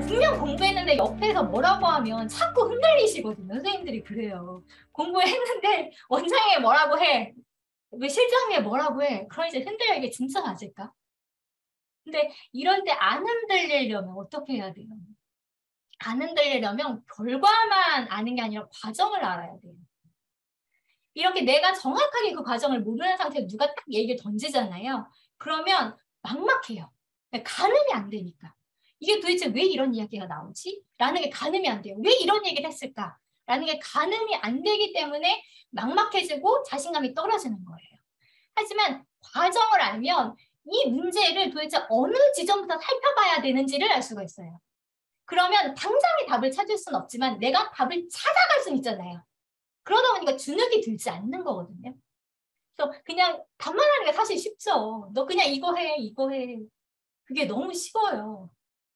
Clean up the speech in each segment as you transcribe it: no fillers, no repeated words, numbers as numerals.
분명 공부했는데 옆에서 뭐라고 하면 자꾸 흔들리시거든요. 선생님들이 그래요. 공부했는데 원장이 뭐라고 해. 왜 실장이 뭐라고 해. 그럼 이제 흔들려. 이게 진짜 맞을까? 근데 이럴 때 안 흔들리려면 어떻게 해야 돼요? 안 흔들리려면 결과만 아는 게 아니라 과정을 알아야 돼요. 이렇게 내가 정확하게 그 과정을 모르는 상태에서 누가 딱 얘기를 던지잖아요. 그러면 막막해요. 가늠이 안 되니까. 이게 도대체 왜 이런 이야기가 나오지? 라는 게 가늠이 안 돼요. 왜 이런 얘기를 했을까? 라는 게 가늠이 안 되기 때문에 막막해지고 자신감이 떨어지는 거예요. 하지만 과정을 알면 이 문제를 도대체 어느 지점부터 살펴봐야 되는지를 알 수가 있어요. 그러면 당장의 답을 찾을 수는 없지만 내가 답을 찾아갈 수는 있잖아요. 그러다 보니까 주눅이 들지 않는 거거든요. 그래서 그냥 답만 하는 게 사실 쉽죠. 너 그냥 이거 해, 이거 해. 그게 너무 쉬워요.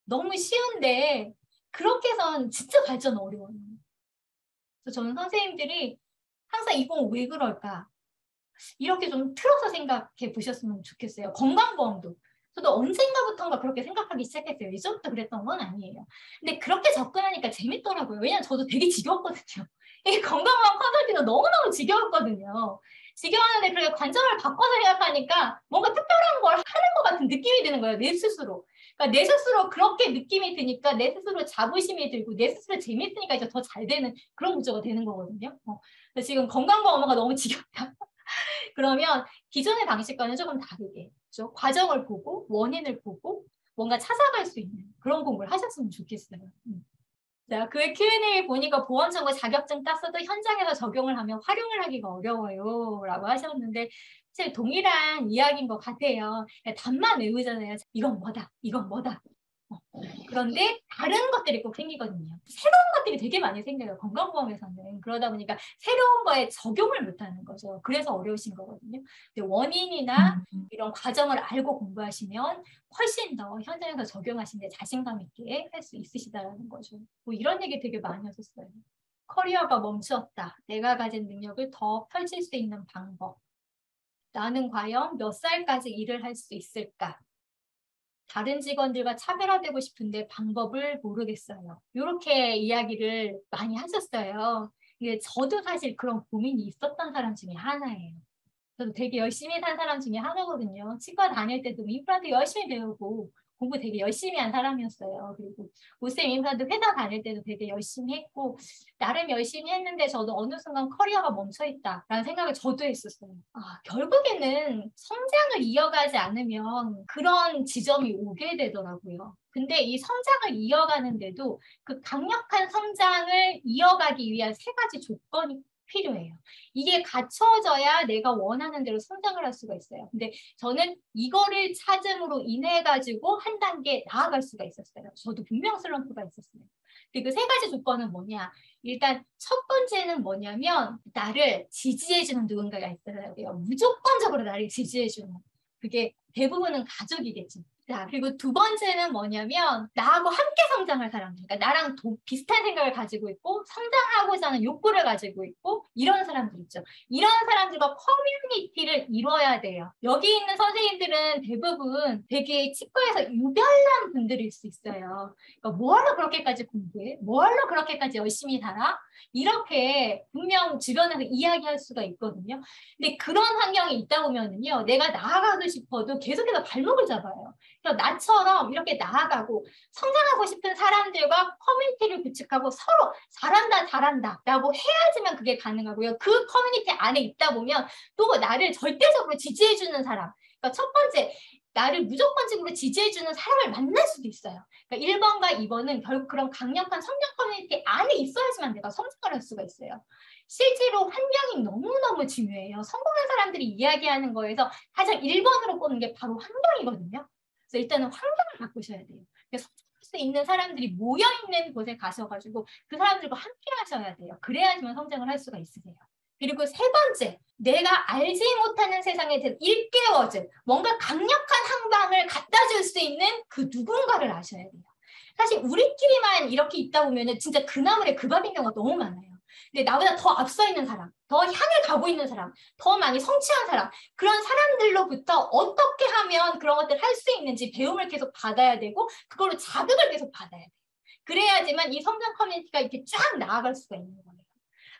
너무 쉬운데 그렇게 해서는 진짜 발전 어려워요. 그래서 저는 선생님들이 항상 이건 왜 그럴까? 이렇게 좀 틀어서 생각해 보셨으면 좋겠어요. 건강보험도. 저도 언젠가부터인가 그렇게 생각하기 시작했어요. 이전부터 그랬던 건 아니에요. 근데 그렇게 접근하니까 재밌더라고요. 왜냐면 저도 되게 지겨웠거든요. 이 건강보험 컨설팅도 너무너무 지겨웠거든요. 지겨웠는데 그렇게 관점을 바꿔서 생각하니까 뭔가 특별한 걸 하는 것 같은 느낌이 드는 거예요. 내 스스로. 그러니까 내 스스로 그렇게 느낌이 드니까 내 스스로 자부심이 들고 내 스스로 재밌으니까 이제 더 잘 되는 그런 구조가 되는 거거든요. 그래서 지금 건강보험가 너무 지겹다. 그러면 기존의 방식과는 조금 다르게 그렇죠? 과정을 보고 원인을 보고 뭔가 찾아갈 수 있는 그런 공부를 하셨으면 좋겠어요. 자, 그 Q&A 보니까 보험청구 자격증 땄어도 현장에서 적용을 하면 활용을 하기가 어려워요 라고 하셨는데 사실 동일한 이야기인 것 같아요. 답만 외우잖아요. 이건 뭐다, 이건 뭐다. 그런데 다른 것들이 꼭 생기거든요. 새로운 것들이 되게 많이 생겨요. 건강보험에서는. 그러다 보니까 새로운 거에 적용을 못하는 거죠. 그래서 어려우신 거거든요. 근데 원인이나 이런 과정을 알고 공부하시면 훨씬 더 현장에서 적용하시는데 자신감 있게 할 수 있으시다는 거죠. 뭐 이런 얘기 되게 많이 하셨어요. 커리어가 멈추었다. 내가 가진 능력을 더 펼칠 수 있는 방법. 나는 과연 몇 살까지 일을 할 수 있을까? 다른 직원들과 차별화되고 싶은데 방법을 모르겠어요. 이렇게 이야기를 많이 하셨어요. 저도 사실 그런 고민이 있었던 사람 중에 하나예요. 저도 되게 열심히 산 사람 중에 하나거든요. 치과 다닐 때도 임플란트 열심히 배우고 공부 되게 열심히 한 사람이었어요. 그리고 오쌤 임플란트 회사 다닐 때도 되게 열심히 했고 나름 열심히 했는데 저도 어느 순간 커리어가 멈춰있다라는 생각을 저도 했었어요. 결국에는 성장을 이어가지 않으면 그런 지점이 오게 되더라고요. 근데 이 성장을 이어가는데도 그 강력한 성장을 이어가기 위한 세 가지 조건이 필요해요. 이게 갖춰져야 내가 원하는 대로 성장을 할 수가 있어요. 근데 저는 이거를 찾음으로 인해 가지고 한 단계 나아갈 수가 있었어요. 저도 분명 슬럼프가 있었어요. 그 세 가지 조건은 뭐냐? 일단 첫 번째는 뭐냐면 나를 지지해주는 누군가가 있어야 돼요. 무조건적으로 나를 지지해주는. 그게 대부분은 가족이겠죠. 자, 그리고 두 번째는 뭐냐면 나하고 함께 성장할 사람들. 그러니까 나랑 비슷한 생각을 가지고 있고 성장하고자 하는 욕구를 가지고 있고 이런 사람들 있죠. 이런 사람들과 커뮤니티를 이뤄야 돼요. 여기 있는 선생님들은 대부분 되게 치과에서 유별난 분들일 수 있어요. 그러니까 뭐하러 그렇게까지 공부해? 뭐하러 그렇게까지 열심히 살아? 이렇게 분명 주변에서 이야기할 수가 있거든요. 근데 그런 환경이 있다 보면은요, 내가 나아가고 싶어도 계속해서 발목을 잡아요. 그래서 나처럼 이렇게 나아가고 성장하고 싶은 사람들과 커뮤니티를 구축하고 서로 잘한다, 잘한다 라고 해야지만 그게 가능하고요. 그 커뮤니티 안에 있다 보면 또 나를 절대적으로 지지해주는 사람. 그러니까 첫 번째, 나를 무조건적으로 지지해주는 사람을 만날 수도 있어요. 그러니까 1번과 2번은 결국 그런 강력한 성장 커뮤니티 안에 있어야지만 내가 성장을 할 수가 있어요. 실제로 환경이 너무너무 중요해요. 성공한 사람들이 이야기하는 거에서 가장 1번으로 꼽는 게 바로 환경이거든요. 그래서 일단은 환경을 바꾸셔야 돼요. 성장할 수 있는 사람들이 모여있는 곳에 가셔가지고 그 사람들과 함께 하셔야 돼요. 그래야지만 성장을 할 수가 있으세요. 그리고 세 번째, 내가 알지 못하는 세상에 대해서 일깨워줄 뭔가 강력한 한방을 갖다 줄 수 있는 그 누군가를 아셔야 돼요. 사실 우리끼리만 이렇게 있다 보면 진짜 그 나물에 그 밥인 경우가 너무 많아요. 근데 나보다 더 앞서 있는 사람, 더 향해 가고 있는 사람, 더 많이 성취한 사람, 그런 사람들로부터 어떻게 하면 그런 것들을 할 수 있는지 배움을 계속 받아야 되고 그걸로 자극을 계속 받아야 돼요. 그래야지만 이 성장 커뮤니티가 이렇게 쫙 나아갈 수가 있는 거예요.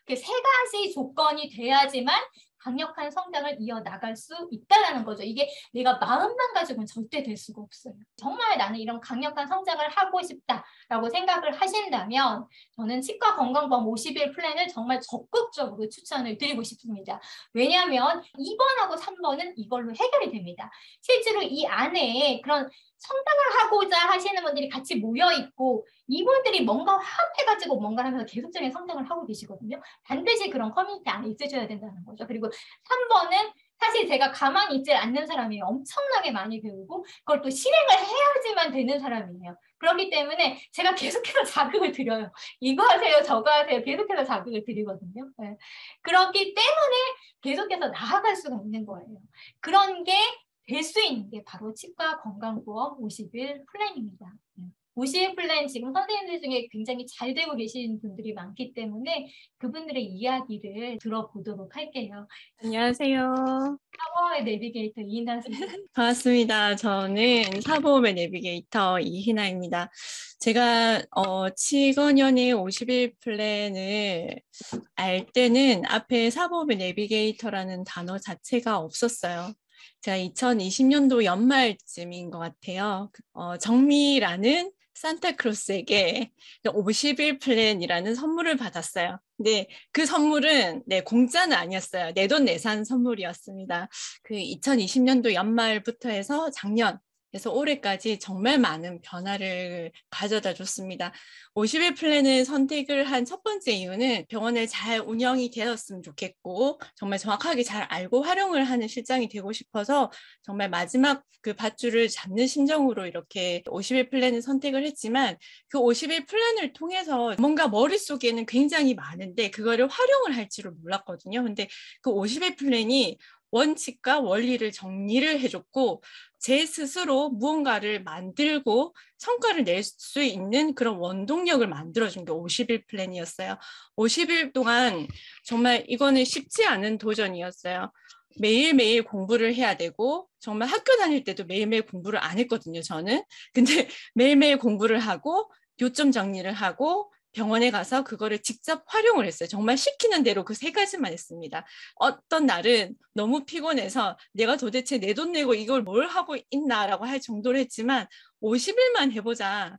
그 세 가지 조건이 돼야지만 강력한 성장을 이어나갈 수 있다는 거죠. 이게 내가 마음만 가지고는 절대 될 수가 없어요. 정말 나는 이런 강력한 성장을 하고 싶다라고 생각을 하신다면 저는 치과건강보험 50일 플랜을 정말 적극적으로 추천을 드리고 싶습니다. 왜냐하면 2번하고 3번은 이걸로 해결이 됩니다. 실제로 이 안에 그런 성장을 하고자 하시는 분들이 같이 모여있고 이분들이 뭔가 화합해가지고 뭔가를 하면서 계속적인 성장을 하고 계시거든요. 반드시 그런 커뮤니티 안에 있으셔야 된다는 거죠. 그리고 3번은 사실 제가 가만히 있지 않는 사람이에요. 엄청나게 많이 배우고 그걸 또 실행을 해야지만 되는 사람이에요. 그렇기 때문에 제가 계속해서 자극을 드려요. 이거 하세요, 저거 하세요. 계속해서 자극을 드리거든요. 네. 그렇기 때문에 계속해서 나아갈 수가 있는 거예요. 그런 게 될 수 있는 게 바로 치과 건강보험 50일 플랜입니다. 50일 플랜 지금 선생님들 중에 굉장히 잘 되고 계신 분들이 많기 때문에 그분들의 이야기를 들어보도록 할게요. 안녕하세요. 사보험의 내비게이터 이인하 선생님. 반갑습니다. 저는 사보험의 내비게이터 이희나입니다. 제가 치건연의 50일 플랜을 알 때는 앞에 사보험의 내비게이터라는 단어 자체가 없었어요. 제가 2020년도 연말쯤인 것 같아요. 정미라는 산타크로스에게 50일 플랜이라는 선물을 받았어요. 근데 그 선물은 공짜는 아니었어요. 내돈내산 선물이었습니다. 그 2020년도 연말부터 해서 작년, 그래서 올해까지 정말 많은 변화를 가져다 줬습니다. 50일 플랜을 선택을 한 첫 번째 이유는 병원을 잘 운영이 되었으면 좋겠고 정말 정확하게 잘 알고 활용을 하는 실장이 되고 싶어서 정말 마지막 그 밧줄을 잡는 심정으로 이렇게 50일 플랜을 선택을 했지만 그 50일 플랜을 통해서 뭔가 머릿속에는 굉장히 많은데 그거를 활용을 할 줄을 몰랐거든요. 근데 그 50일 플랜이 원칙과 원리를 정리를 해줬고 제 스스로 무언가를 만들고 성과를 낼 수 있는 그런 원동력을 만들어준 게 50일 플랜이었어요. 50일 동안 정말 이거는 쉽지 않은 도전이었어요. 매일매일 공부를 해야 되고 정말 학교 다닐 때도 매일매일 공부를 안 했거든요, 저는. 근데 매일매일 공부를 하고 요점 정리를 하고 병원에 가서 그거를 직접 활용을 했어요. 정말 시키는 대로 그 세 가지만 했습니다. 어떤 날은 너무 피곤해서 내가 도대체 내 돈 내고 이걸 뭘 하고 있나라고 할 정도로 했지만 50일만 해보자.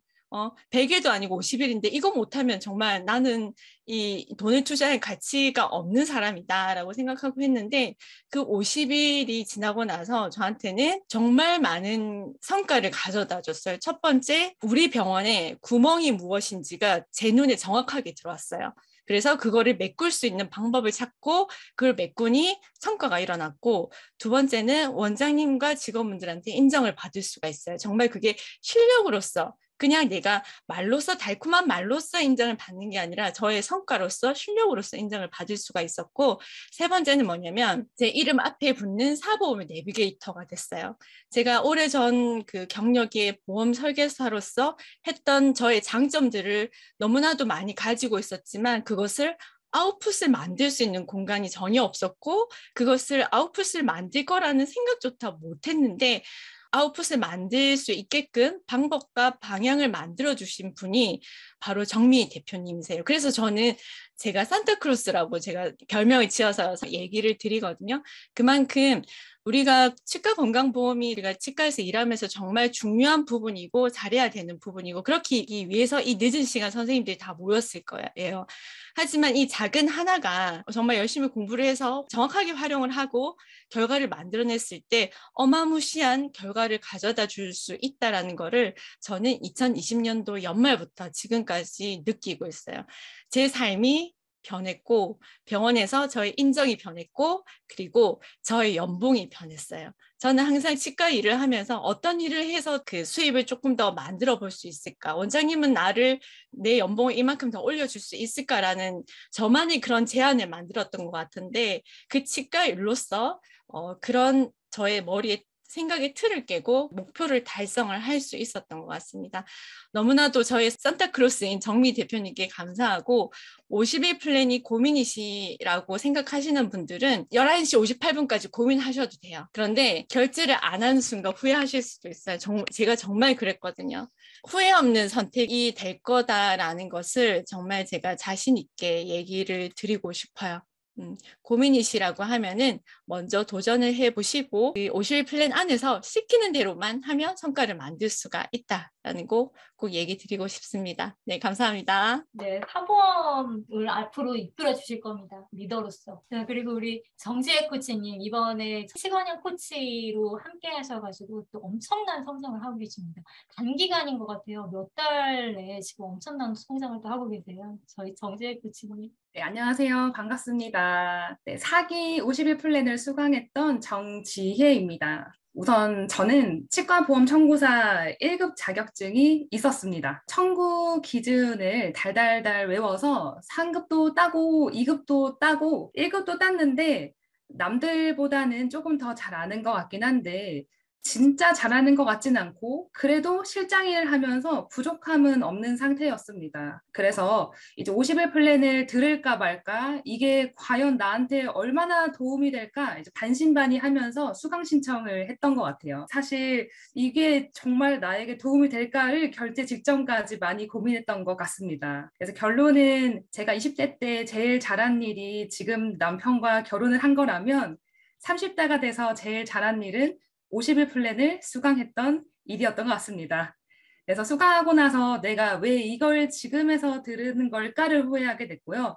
100일도 아니고 50일인데 이거 못하면 정말 나는 이 돈을 투자할 가치가 없는 사람이다라고 생각하고 했는데 그 50일이 지나고 나서 저한테는 정말 많은 성과를 가져다 줬어요. 첫 번째, 우리 병원에 구멍이 무엇인지가 제 눈에 정확하게 들어왔어요. 그래서 그거를 메꿀 수 있는 방법을 찾고 그걸 메꾸니 성과가 일어났고 두 번째는 원장님과 직원분들한테 인정을 받을 수가 있어요. 정말 그게 실력으로서 그냥 내가 말로써 달콤한 말로써 인정을 받는 게 아니라 저의 성과로서 실력으로서 인정을 받을 수가 있었고 세 번째는 뭐냐면 제 이름 앞에 붙는 사보험의 내비게이터가 됐어요. 제가 오래전 그 경력의 보험 설계사로서 했던 저의 장점들을 너무나도 많이 가지고 있었지만 그것을 아웃풋을 만들 수 있는 공간이 전혀 없었고 그것을 아웃풋을 만들 거라는 생각조차 못했는데 아웃풋을 만들 수 있게끔 방법과 방향을 만들어주신 분이 바로 정미 대표님이세요. 그래서 저는 제가 산타크로스라고 제가 별명을 지어서 얘기를 드리거든요. 그만큼 우리가 치과 건강보험이 우리가 치과에서 일하면서 정말 중요한 부분이고 잘해야 되는 부분이고 그렇기 위해서 이 늦은 시간 선생님들이 다 모였을 거예요. 하지만 이 작은 하나가 정말 열심히 공부를 해서 정확하게 활용을 하고 결과를 만들어냈을 때 어마무시한 결과를 가져다 줄 수 있다는 거를 저는 2020년도 연말부터 지금까지 느끼고 있어요. 제 삶이 변했고 병원에서 저의 인정이 변했고 그리고 저의 연봉이 변했어요. 저는 항상 치과 일을 하면서 어떤 일을 해서 그 수입을 조금 더 만들어 볼 수 있을까? 원장님은 나를 내 연봉을 이만큼 더 올려줄 수 있을까라는 저만의 그런 제안을 만들었던 것 같은데 그 치과 일로서 그런 저의 머리에 생각의 틀을 깨고 목표를 달성을 할 수 있었던 것 같습니다. 너무나도 저의 산타크로스인 정미 대표님께 감사하고 50일 플랜이 고민이시라고 생각하시는 분들은 11시 58분까지 고민하셔도 돼요. 그런데 결제를 안 하는 순간 후회하실 수도 있어요. 제가 정말 그랬거든요. 후회 없는 선택이 될 거다라는 것을 정말 제가 자신 있게 얘기를 드리고 싶어요. 고민이시라고 하면은 먼저 도전을 해보시고 50일 플랜 안에서 시키는 대로만 하면 성과를 만들 수가 있다라는 거 꼭 얘기 드리고 싶습니다. 네, 감사합니다. 네, 사범을 앞으로 이끌어 주실 겁니다. 리더로서. 네, 그리고 우리 정지혜 코치님 이번에 시간형 코치로 함께 하셔가지고 또 엄청난 성장을 하고 계십니다. 단기간인 것 같아요. 몇 달 내에 지금 엄청난 성장을 또 하고 계세요. 저희 정지혜 코치님. 네, 안녕하세요. 반갑습니다. 네, 4기 50일 플랜을 수강했던 정지혜입니다. 우선 저는 치과보험 청구사 1급 자격증이 있었습니다. 청구 기준을 달달달 외워서 3급도 따고 2급도 따고 1급도 땄는데 남들보다는 조금 더 잘 아는 것 같긴 한데 진짜 잘하는 것 같진 않고 그래도 실장 일을 하면서 부족함은 없는 상태였습니다. 그래서 이제 50일 플랜을 들을까 말까 이게 과연 나한테 얼마나 도움이 될까 이제 반신반의하면서 수강 신청을 했던 것 같아요. 사실 이게 정말 나에게 도움이 될까를 결제 직전까지 많이 고민했던 것 같습니다. 그래서 결론은 제가 20대 때 제일 잘한 일이 지금 남편과 결혼을 한 거라면 30대가 돼서 제일 잘한 일은 50일 플랜을 수강했던 일이었던 것 같습니다. 그래서 수강하고 나서 내가 왜 이걸 지금에서 들으는 걸까를 후회하게 됐고요.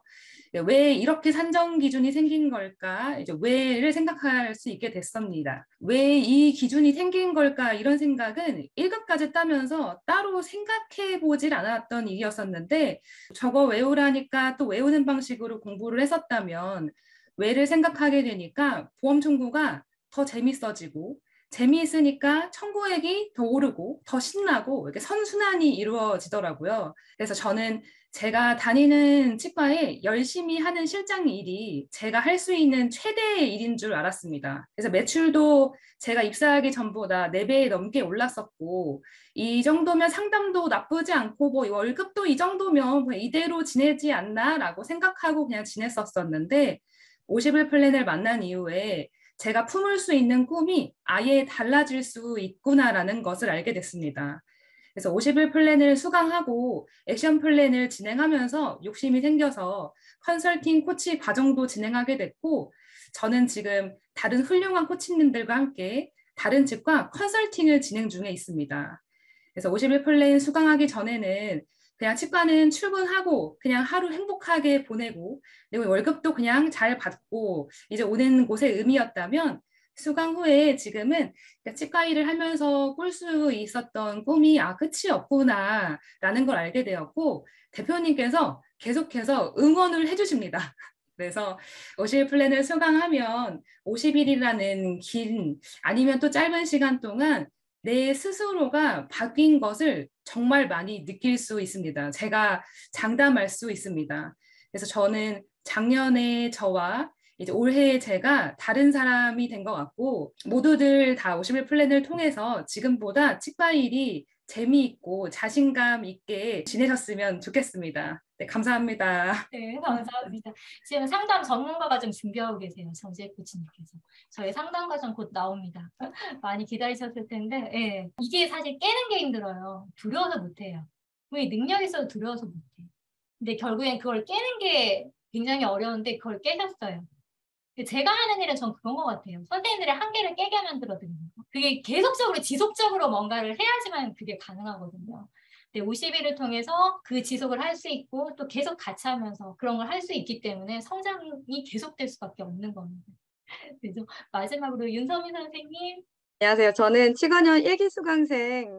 왜 이렇게 산정 기준이 생긴 걸까? 이제 왜를 생각할 수 있게 됐습니다. 왜 이 기준이 생긴 걸까? 이런 생각은 1급까지 따면서 따로 생각해 보질 않았던 일이었었는데 저거 외우라니까 또 외우는 방식으로 공부를 했었다면 왜를 생각하게 되니까 보험 청구가 더 재밌어지고 재미있으니까 청구액이 더 오르고 더 신나고 이렇게 선순환이 이루어지더라고요. 그래서 저는 제가 다니는 치과에 열심히 하는 실장 일이 제가 할 수 있는 최대의 일인 줄 알았습니다. 그래서 매출도 제가 입사하기 전보다 4배 넘게 올랐었고 이 정도면 상담도 나쁘지 않고 뭐 월급도 이 정도면 뭐 이대로 지내지 않나라고 생각하고 그냥 지냈었었는데 50일 플랜을 만난 이후에 제가 품을 수 있는 꿈이 아예 달라질 수 있구나라는 것을 알게 됐습니다. 그래서 50일 플랜을 수강하고 액션 플랜을 진행하면서 욕심이 생겨서 컨설팅 코치 과정도 진행하게 됐고 저는 지금 다른 훌륭한 코치님들과 함께 다른 측과 컨설팅을 진행 중에 있습니다. 그래서 50일 플랜 수강하기 전에는 그냥 치과는 출근하고 그냥 하루 행복하게 보내고 그리고 월급도 그냥 잘 받고 이제 오는 곳의 의미였다면 수강 후에 지금은 치과 일을 하면서 꿀 수 있었던 꿈이 끝이 없구나라는 걸 알게 되었고 대표님께서 계속해서 응원을 해주십니다. 그래서 50일 플랜을 수강하면 50일이라는 긴 아니면 또 짧은 시간 동안 내 스스로가 바뀐 것을 정말 많이 느낄 수 있습니다. 제가 장담할 수 있습니다. 그래서 저는 작년에 저와 이제 올해 제가 다른 사람이 된 것 같고 모두들 다 50일 플랜을 통해서 지금보다 치과 일이 재미있고 자신감 있게 지내셨으면 좋겠습니다. 네, 감사합니다. 네, 감사합니다. 지금 상담 전문가가 좀 준비하고 계세요. 정지혜 코치님께서. 저희 상담 과정 곧 나옵니다. 많이 기다리셨을 텐데, 네. 이게 사실 깨는 게 힘들어요. 두려워서 못해요. 왜 능력 있어도 두려워서 못해. 근데 결국엔 그걸 깨는 게 굉장히 어려운데 그걸 깨셨어요. 제가 하는 일은 전 그런 것 같아요. 선생님들의 한계를 깨게 만들어드리는 거. 그게 계속적으로 지속적으로 뭔가를 해야지만 그게 가능하거든요. 근데 50일을 통해서 그 지속을 할 수 있고 또 계속 같이 하면서 그런 걸 할 수 있기 때문에 성장이 계속될 수밖에 없는 겁니다. 그래서 마지막으로 윤서민 선생님. 안녕하세요. 저는 치과년 1기 수강생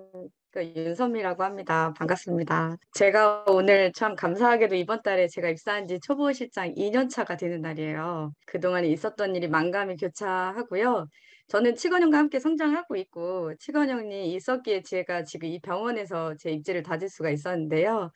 윤선미라고 합니다. 반갑습니다. 제가 오늘 참 감사하게도 이번 달에 제가 입사한 지 초보 실장 2년 차가 되는 날이에요. 그동안에 있었던 일이 만감이 교차하고요. 저는 치과년과 함께 성장하고 있고 치과년이 있었기에 제가 지금 이 병원에서 제 입지를 다질 수가 있었는데요.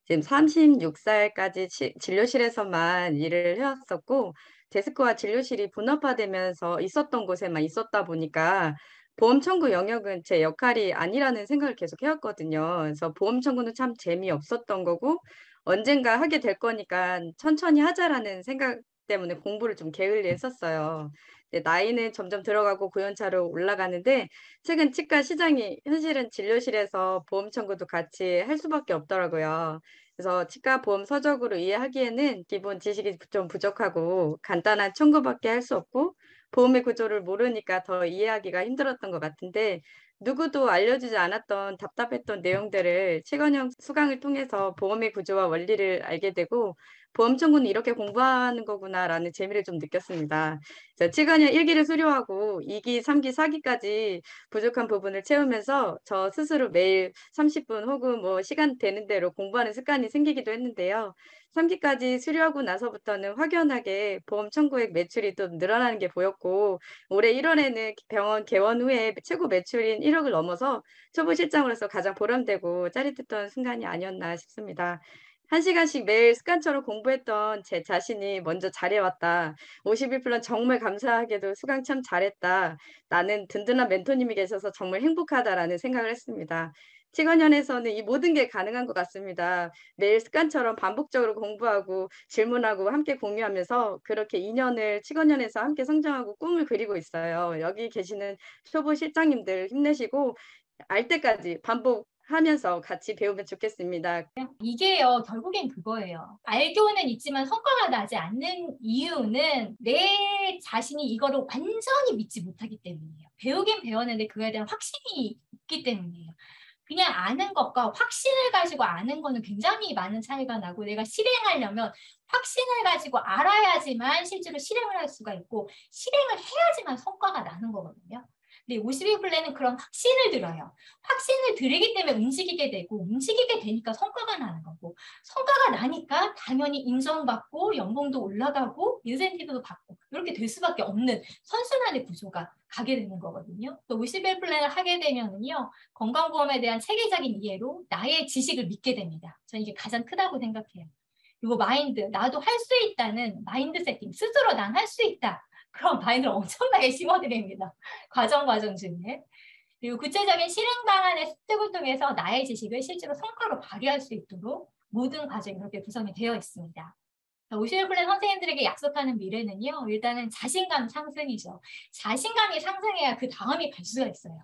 지금 36살까지 진료실에서만 일을 해왔었고 데스크와 진료실이 분업화되면서 있었던 곳에만 있었다 보니까 보험 청구 영역은 제 역할이 아니라는 생각을 계속 해왔거든요. 그래서 보험 청구는 참 재미없었던 거고 언젠가 하게 될 거니까 천천히 하자라는 생각 때문에 공부를 좀 게을리 했었어요. 근데 나이는 점점 들어가고 고연차로 올라가는데 최근 치과 시장이 현실은 진료실에서 보험 청구도 같이 할 수밖에 없더라고요. 그래서 치과 보험 서적으로 이해하기에는 기본 지식이 좀 부족하고 간단한 청구밖에 할 수 없고 보험의 구조를 모르니까 더 이해하기가 힘들었던 것 같은데 누구도 알려주지 않았던 답답했던 내용들을 최건영 수강을 통해서 보험의 구조와 원리를 알게 되고 보험 청구는 이렇게 공부하는 거구나라는 재미를 좀 느꼈습니다. 그래서 최건영 1기를 수료하고 2기, 3기, 4기까지 부족한 부분을 채우면서 저 스스로 매일 30분 혹은 뭐 시간 되는 대로 공부하는 습관이 생기기도 했는데요. 3기까지 수료하고 나서부터는 확연하게 보험 청구액 매출이 또 늘어나는 게 보였고 올해 1월에는 병원 개원 후에 최고 매출인 1억을 넘어서 초보 실장으로서 가장 보람되고 짜릿했던 순간이 아니었나 싶습니다. 1시간씩 매일 습관처럼 공부했던 제 자신이 먼저 잘해왔다. 51플랜 정말 감사하게도 수강 참 잘했다. 나는 든든한 멘토님이 계셔서 정말 행복하다라는 생각을 했습니다. 치과년에서는 이 모든 게 가능한 것 같습니다. 매일 습관처럼 반복적으로 공부하고 질문하고 함께 공유하면서 그렇게 2년을 치과년에서 함께 성장하고 꿈을 그리고 있어요. 여기 계시는 초보 실장님들 힘내시고 알 때까지 반복하면서 같이 배우면 좋겠습니다. 이게요, 결국엔 그거예요. 알고는 있지만 성과가 나지 않는 이유는 내 자신이 이거를 완전히 믿지 못하기 때문이에요. 배우긴 배웠는데 그거에 대한 확신이 없기 때문이에요. 그냥 아는 것과 확신을 가지고 아는 거는 굉장히 많은 차이가 나고 내가 실행하려면 확신을 가지고 알아야지만 실제로 실행을 할 수가 있고 실행을 해야지만 성과가 나는 거거든요. 근데 52플랜은 그런 확신을 들어요. 확신을 들이기 때문에 움직이게 되고 움직이게 되니까 성과가 나는 거고 성과가 나니까 당연히 인정받고 연봉도 올라가고 인센티브도 받고 이렇게 될 수밖에 없는 선순환의 구조가 가게 되는 거거든요. 또 51플랜을 하게 되면은요. 건강보험에 대한 체계적인 이해로 나의 지식을 믿게 됩니다. 저는 이게 가장 크다고 생각해요. 그리고 마인드, 나도 할 수 있다는 마인드 세팅, 스스로 난 할 수 있다. 그런 마인드를 엄청나게 심어드립니다. 과정 중에. 그리고 구체적인 실행 방안의 습득을 통해서 나의 지식을 실제로 성과로 발휘할 수 있도록 모든 과정이 그렇게 구성이 되어 있습니다. 51플랜 선생님들에게 약속하는 미래는요. 일단은 자신감 상승이죠. 자신감이 상승해야 그 다음이 갈 수가 있어요.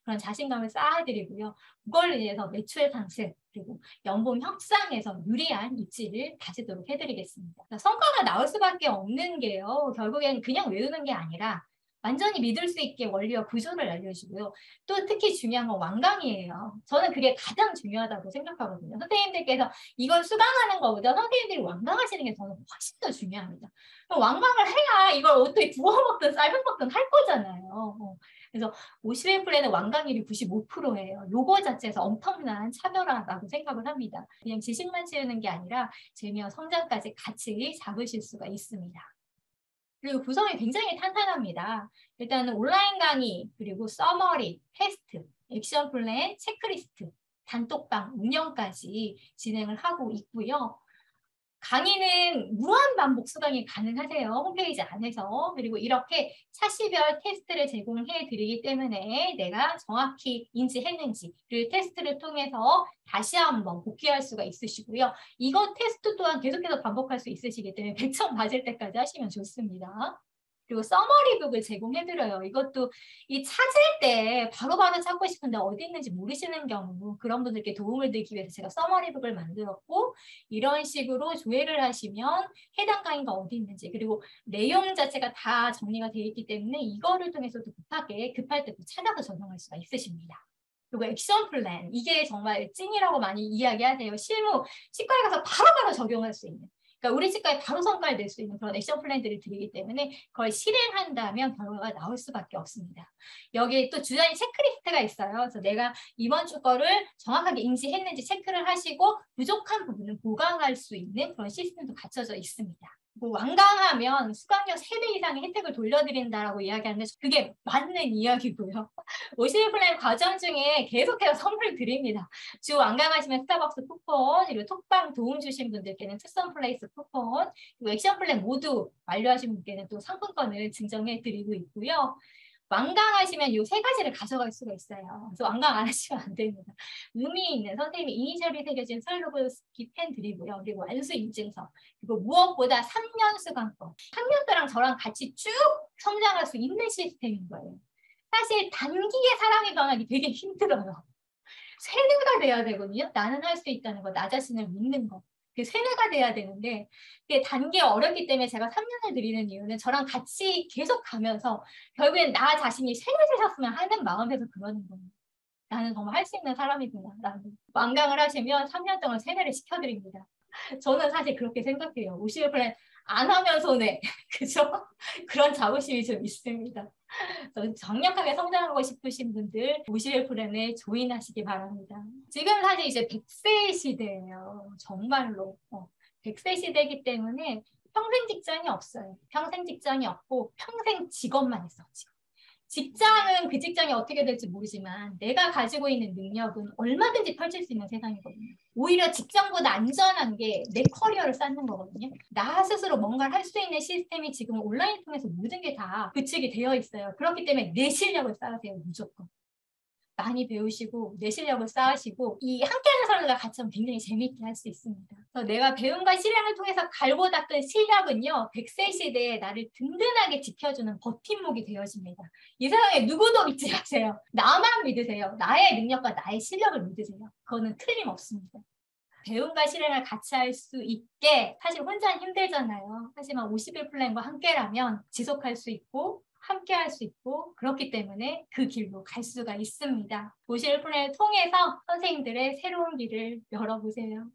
그런 자신감을 쌓아드리고요. 그걸로 인해서 매출 상승 그리고 연봉 협상에서 유리한 입지를 다지도록 해드리겠습니다. 성과가 나올 수밖에 없는 게요. 결국엔 그냥 외우는 게 아니라 완전히 믿을 수 있게 원리와 구조를 알려주고요. 또 특히 중요한 건 완강이에요. 저는 그게 가장 중요하다고 생각하거든요. 선생님들께서 이걸 수강하는 것보다 선생님들이 완강하시는 게 저는 훨씬 더 중요합니다. 완강을 해야 이걸 어떻게 구워 먹든 삶아 먹든 할 거잖아요. 그래서 51플랜의 완강률이 95%예요. 요거 자체에서 엄청난 차별화라고 생각을 합니다. 그냥 지식만 채우는 게 아니라 재미와 성장까지 같이 잡으실 수가 있습니다. 그리고 구성이 굉장히 탄탄합니다. 일단은 온라인 강의, 그리고 서머리, 테스트, 액션 플랜, 체크리스트, 단톡방 운영까지 진행을 하고 있고요. 강의는 무한 반복 수강이 가능하세요. 홈페이지 안에서. 그리고 이렇게 차시별 테스트를 제공해 드리기 때문에 내가 정확히 인지했는지를 테스트를 통해서 다시 한번 복귀할 수가 있으시고요. 이거 테스트 또한 계속해서 반복할 수 있으시기 때문에 100점 맞을 때까지 하시면 좋습니다. 그리고 서머리북을 제공해드려요. 이것도 이 찾을 때 바로바로 찾고 싶은데 어디 있는지 모르시는 경우 그런 분들께 도움을 드리기 위해서 제가 서머리북을 만들었고 이런 식으로 조회를 하시면 해당 강의가 어디 있는지 그리고 내용 자체가 다 정리가 되어 있기 때문에 이거를 통해서도 급할 때도 찾아서 적용할 수가 있으십니다. 그리고 액션 플랜 이게 정말 찐이라고 많이 이야기하세요. 실무 치과에 가서 바로바로 적용할 수 있는 그러니까 우리 치과에 바로 성과를 낼 수 있는 그런 액션 플랜들을 드리기 때문에 그걸 실행한다면 결과가 나올 수밖에 없습니다. 여기에 또 주단위 체크리스트가 있어요. 그래서 내가 이번 주 거를 정확하게 인지했는지 체크를 하시고 부족한 부분은 보강할 수 있는 그런 시스템도 갖춰져 있습니다. 뭐 완강하면 수강료 3배 이상의 혜택을 돌려드린다라고 이야기하는데 그게 맞는 이야기고요. 51플랜 과정 중에 계속해서 선물 드립니다. 주 완강하시면 스타벅스 쿠폰, 그리고 톡방 도움 주신 분들께는 투썸 플레이스 쿠폰, 그리고 액션 플랜 모두 완료하신 분께는 또 상품권을 증정해 드리고 있고요. 완강하시면 이 세 가지를 가져갈 수가 있어요. 그래서 완강 안 하시면 안 됩니다. 의미 있는 선생님의 이니셜이 새겨진 슬로브스키 펜 드리고요. 그리고 완수 인증서. 그리고 무엇보다 3년 수강법. 학년들랑 저랑 같이 쭉 성장할 수 있는 시스템인 거예요. 사실 단기에 사람이 변하기 되게 힘들어요. 세뇌가 돼야 되거든요. 나는 할 수 있다는 거, 나 자신을 믿는 거. 그게 세뇌가 돼야 되는데 그게 단계에 어렵기 때문에 제가 3년을 드리는 이유는 저랑 같이 계속 가면서 결국엔 나 자신이 세뇌되셨으면 하는 마음에서 그러는 거예요. 나는 정말 할 수 있는 사람이구나. 라는. 완강을 하시면 3년 동안 세뇌를 시켜드립니다. 저는 사실 그렇게 생각해요. 50일 플랜 안 하면 손해. 그죠? 그런 자부심이 좀 있습니다. 강력하게 성장하고 싶으신 분들 50일 플랜에 조인하시기 바랍니다. 지금 사실 이제 100세 시대예요. 정말로. 100세 시대이기 때문에 평생 직장이 없어요. 평생 직장이 없고 평생 직업만 있어. 직장은 그 직장이 어떻게 될지 모르지만 내가 가지고 있는 능력은 얼마든지 펼칠 수 있는 세상이거든요. 오히려 직장보다 안전한 게 내 커리어를 쌓는 거거든요. 나 스스로 뭔가를 할 수 있는 시스템이 지금 온라인 통해서 모든 게 다 구축이 되어 있어요. 그렇기 때문에 내 실력을 쌓으세요. 무조건. 많이 배우시고 내 실력을 쌓으시고 이 함께하는 사람들과 같이 하면 굉장히 재미있게 할 수 있습니다. 그래서 내가 배움과 실행을 통해서 갈고 닦은 실력은요. 100세 시대에 나를 든든하게 지켜주는 버팀목이 되어집니다. 이 세상에 누구도 믿지 마세요. 나만 믿으세요. 나의 능력과 나의 실력을 믿으세요. 그거는 틀림없습니다. 배움과 실행을 같이 할 수 있게 사실 혼자는 힘들잖아요. 하지만 50일 플랜과 함께라면 지속할 수 있고 함께 할 수 있고 그렇기 때문에 그 길로 갈 수가 있습니다. 50일 플랜을 통해서 선생님들의 새로운 길을 열어보세요.